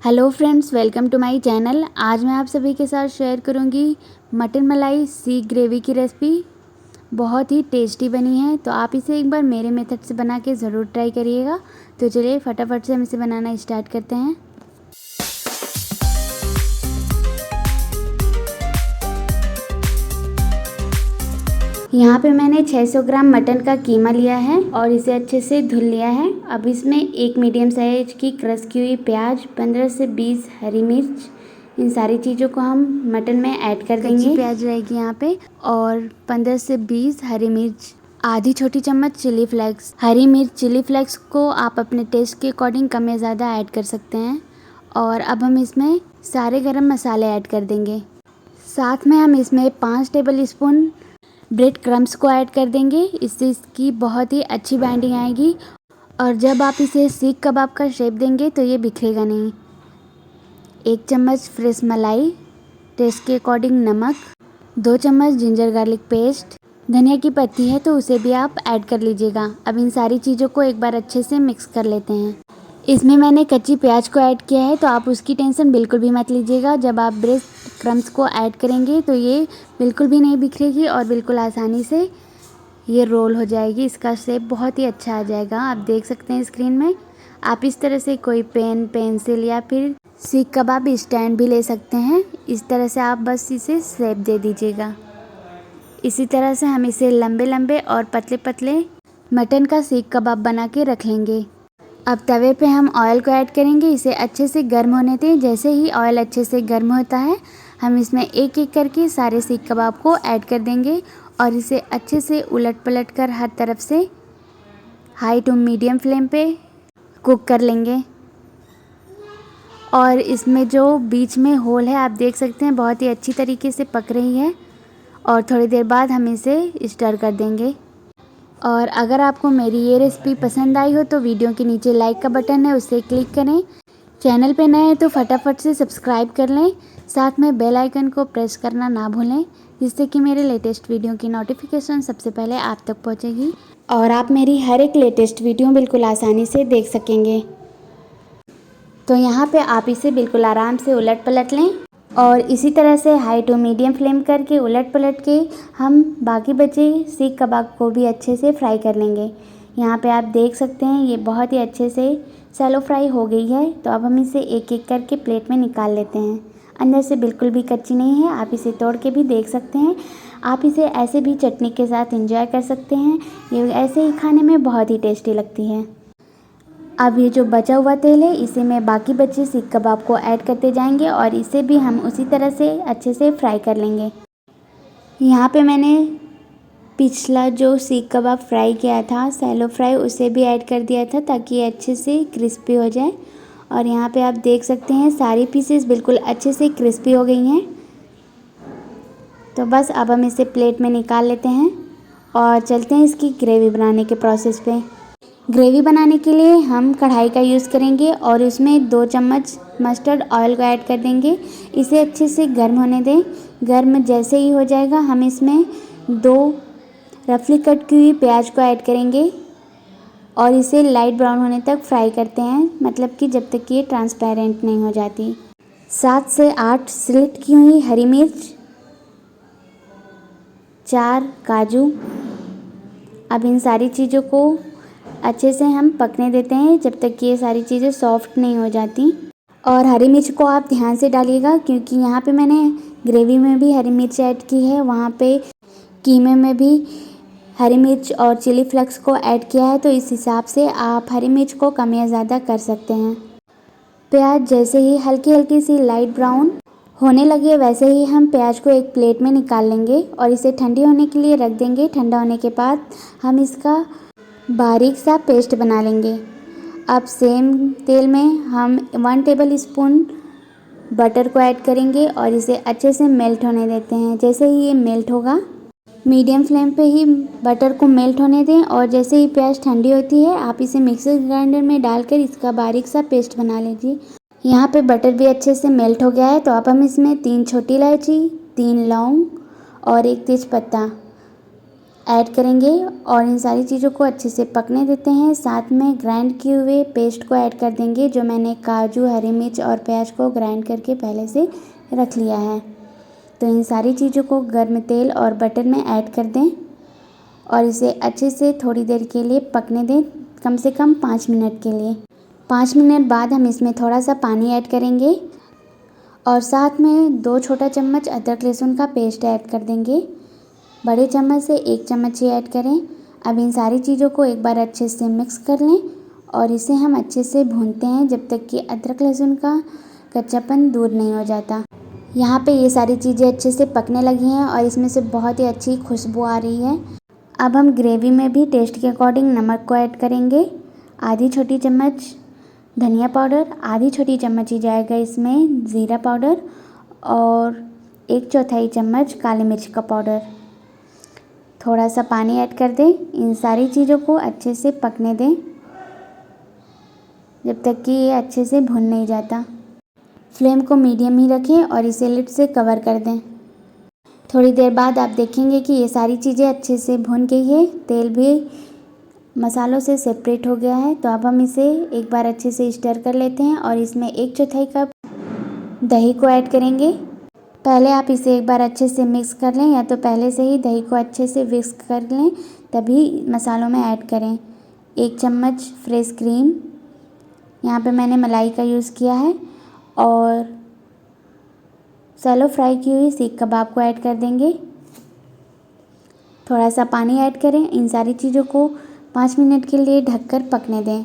Hello friends, welcome to my channel. आज मैं आप सभी के साथ शेयर करूंगी मटन मलाई सीख ग्रेवी की रेसिपी। बहुत ही टेस्टी बनी है, तो आप इसे एक बार मेरे मेथड से बना के ज़रूर ट्राई करिएगा। तो चलिए फटाफट से हम इसे बनाना स्टार्ट करते हैं। यहाँ पे मैंने 600 ग्राम मटन का कीमा लिया है और इसे अच्छे से धुल लिया है। अब इसमें एक मीडियम साइज की क्रश की हुई प्याज, 15 से 20 हरी मिर्च, इन सारी चीज़ों को हम मटन में ऐड कर देंगे। कच्ची प्याज रहेगी यहाँ पे और 15 से 20 हरी मिर्च, आधी छोटी चम्मच चिली फ्लेक्स। हरी मिर्च चिली फ्लेक्स को आप अपने टेस्ट के अकॉर्डिंग कम या ज़्यादा ऐड कर सकते हैं। और अब हम इसमें सारे गरम मसाले ऐड कर देंगे। साथ में हम इसमें 5 टेबल स्पून ब्रेड क्रम्स को ऐड कर देंगे। इससे इसकी बहुत ही अच्छी बाइंडिंग आएगी और जब आप इसे सीख कबाब का शेप देंगे तो ये बिखरेगा नहीं। 1 चम्मच फ्रेश मलाई, टेस्ट के अकॉर्डिंग नमक, 2 चम्मच जिंजर गार्लिक पेस्ट, धनिया की पत्ती है तो उसे भी आप ऐड कर लीजिएगा। अब इन सारी चीज़ों को एक बार अच्छे से मिक्स कर लेते हैं। इसमें मैंने कच्ची प्याज को ऐड किया है तो आप उसकी टेंशन बिल्कुल भी मत लीजिएगा। जब आप ब्रेड क्रम्स को ऐड करेंगे तो ये बिल्कुल भी नहीं बिखरेगी और बिल्कुल आसानी से ये रोल हो जाएगी। इसका शेप बहुत ही अच्छा आ जाएगा। आप देख सकते हैं स्क्रीन में। आप इस तरह से कोई पेन, पेंसिल या फिर सीख कबाब स्टैंड भी ले सकते हैं। इस तरह से आप बस इसे शेप दे दीजिएगा। इसी तरह से हम इसे लंबे लंबे और पतले पतले मटन का सीख कबाब बना के रख लेंगे। अब तवे पे हम ऑयल को ऐड करेंगे। इसे अच्छे से गर्म होने दें। जैसे ही ऑयल अच्छे से गर्म होता है हम इसमें एक एक करके सारे सीख कबाब को ऐड कर देंगे और इसे अच्छे से उलट पलट कर हर तरफ से हाई टू मीडियम फ्लेम पे कुक कर लेंगे। और इसमें जो बीच में होल है आप देख सकते हैं बहुत ही अच्छी तरीके से पक रही है और थोड़ी देर बाद हम इसे स्टर कर देंगे। और अगर आपको मेरी ये रेसिपी पसंद आई हो तो वीडियो के नीचे लाइक का बटन है उससे क्लिक करें। चैनल पे नए हैं तो फटाफट से सब्सक्राइब कर लें। साथ में बेल आइकन को प्रेस करना ना भूलें, जिससे कि मेरे लेटेस्ट वीडियो की नोटिफिकेशन सबसे पहले आप तक पहुंचेगी और आप मेरी हर एक लेटेस्ट वीडियो बिल्कुल आसानी से देख सकेंगे। तो यहाँ पे आप इसे बिल्कुल आराम से उलट पलट लें और इसी तरह से हाई टू मीडियम फ्लेम करके उलट पलट के हम बाकी बचे सीख कबाब को भी अच्छे से फ्राई कर लेंगे। यहाँ पे आप देख सकते हैं ये बहुत ही अच्छे से शैलो फ्राई हो गई है। तो अब हम इसे एक एक करके प्लेट में निकाल लेते हैं। अंदर से बिल्कुल भी कच्ची नहीं है। आप इसे तोड़ के भी देख सकते हैं। आप इसे ऐसे भी चटनी के साथ एंजॉय कर सकते हैं। ये ऐसे ही खाने में बहुत ही टेस्टी लगती है। अब ये जो बचा हुआ तेल है इसे मैं बाकी बचे सीख कबाब को ऐड करते जाएंगे और इसे भी हम उसी तरह से अच्छे से फ्राई कर लेंगे। यहाँ पे मैंने पिछला जो सीख कबाब फ्राई किया था शैलो फ्राई, उसे भी ऐड कर दिया था ताकि ये अच्छे से क्रिस्पी हो जाए। और यहाँ पे आप देख सकते हैं सारी पीसेस बिल्कुल अच्छे से क्रिस्पी हो गई हैं। तो बस अब हम इसे प्लेट में निकाल लेते हैं और चलते हैं इसकी ग्रेवी बनाने के प्रोसेस पे। ग्रेवी बनाने के लिए हम कढ़ाई का यूज़ करेंगे और इसमें 2 चम्मच मस्टर्ड ऑयल को ऐड कर देंगे। इसे अच्छे से गर्म होने दें। गर्म जैसे ही हो जाएगा हम इसमें 2 रफली कट की हुई प्याज को ऐड करेंगे और इसे लाइट ब्राउन होने तक फ्राई करते हैं, मतलब कि जब तक कि ये ट्रांसपेरेंट नहीं हो जाती। 7 से 8 स्लिट की हुई हरी मिर्च, 4 काजू। अब इन सारी चीज़ों को अच्छे से हम पकने देते हैं जब तक कि ये सारी चीज़ें सॉफ्ट नहीं हो जाती। और हरी मिर्च को आप ध्यान से डालिएगा क्योंकि यहाँ पे मैंने ग्रेवी में भी हरी मिर्च ऐड की है, वहाँ पे कीमे में भी हरी मिर्च और चिली फ्लेक्स को ऐड किया है। तो इस हिसाब से आप हरी मिर्च को कम या ज़्यादा कर सकते हैं। प्याज जैसे ही हल्की हल्की सी लाइट ब्राउन होने लगे वैसे ही हम प्याज को एक प्लेट में निकाल लेंगे और इसे ठंडी होने के लिए रख देंगे। ठंडा होने के बाद हम इसका बारीक सा पेस्ट बना लेंगे। अब सेम तेल में हम 1 टेबल स्पून बटर को ऐड करेंगे और इसे अच्छे से मेल्ट होने देते हैं। जैसे ही ये मेल्ट होगा मीडियम फ्लेम पे ही बटर को मेल्ट होने दें और जैसे ही प्याज ठंडी होती है आप इसे मिक्सर ग्राइंडर में डालकर इसका बारीक सा पेस्ट बना लीजिए। यहाँ पे बटर भी अच्छे से मेल्ट हो गया है। तो अब हम इसमें 3 छोटी इलायची, 3 लौंग और 1 तेज पत्ता ऐड करेंगे और इन सारी चीज़ों को अच्छे से पकने देते हैं। साथ में ग्राइंड किए हुए पेस्ट को ऐड कर देंगे, जो मैंने काजू, हरी मिर्च और प्याज को ग्राइंड करके पहले से रख लिया है। तो इन सारी चीज़ों को गर्म तेल और बटर में ऐड कर दें और इसे अच्छे से थोड़ी देर के लिए पकने दें, कम से कम 5 मिनट के लिए। 5 मिनट बाद हम इसमें थोड़ा सा पानी ऐड करेंगे और साथ में 2 छोटा चम्मच अदरक लहसुन का पेस्ट ऐड कर देंगे। बड़े चम्मच से 1 चम्मच ही ऐड करें। अब इन सारी चीज़ों को एक बार अच्छे से मिक्स कर लें और इसे हम अच्छे से भूनते हैं जब तक कि अदरक लहसुन का कच्चापन दूर नहीं हो जाता। यहाँ पे ये सारी चीज़ें अच्छे से पकने लगी हैं और इसमें से बहुत ही अच्छी खुशबू आ रही है। अब हम ग्रेवी में भी टेस्ट के अकॉर्डिंग नमक को ऐड करेंगे। आधी छोटी चम्मच धनिया पाउडर, आधी छोटी चम्मच ही जाएगा इसमें ज़ीरा पाउडर और 1/4 चम्मच काली मिर्च का पाउडर। थोड़ा सा पानी ऐड कर दें। इन सारी चीज़ों को अच्छे से पकने दें जब तक कि ये अच्छे से भुन नहीं जाता। फ्लेम को मीडियम ही रखें और इसे लिड से कवर कर दें। थोड़ी देर बाद आप देखेंगे कि ये सारी चीज़ें अच्छे से भुन गई है, तेल भी मसालों से सेपरेट हो गया है। तो अब हम इसे एक बार अच्छे से स्टर कर लेते हैं और इसमें 1/4 कप दही को ऐड करेंगे। पहले आप इसे एक बार अच्छे से मिक्स कर लें, या तो पहले से ही दही को अच्छे से विस्क कर लें तभी मसालों में ऐड करें। 1 चम्मच फ्रेश क्रीम, यहाँ पे मैंने मलाई का यूज़ किया है, और सैलो फ्राई की हुई सीख कबाब को ऐड कर देंगे। थोड़ा सा पानी ऐड करें। इन सारी चीज़ों को 5 मिनट के लिए ढककर पकने दें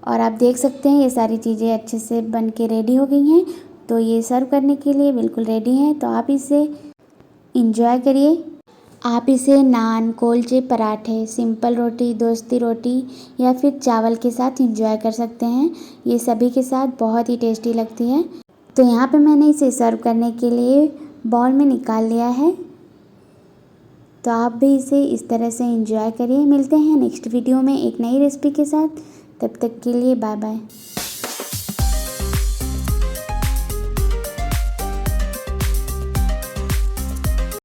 और आप देख सकते हैं ये सारी चीज़ें अच्छे से बन के रेडी हो गई हैं। तो ये सर्व करने के लिए बिल्कुल रेडी हैं। तो आप इसे इंजॉय करिए। आप इसे नान, कुलचे, पराठे, सिंपल रोटी, दोस्ती रोटी या फिर चावल के साथ इंजॉय कर सकते हैं। ये सभी के साथ बहुत ही टेस्टी लगती है। तो यहाँ पे मैंने इसे सर्व करने के लिए बाउल में निकाल लिया है। तो आप भी इसे इस तरह से एंजॉय करिए। मिलते हैं नेक्स्ट वीडियो में एक नई रेसिपी के साथ। तब तक के लिए बाय बाय।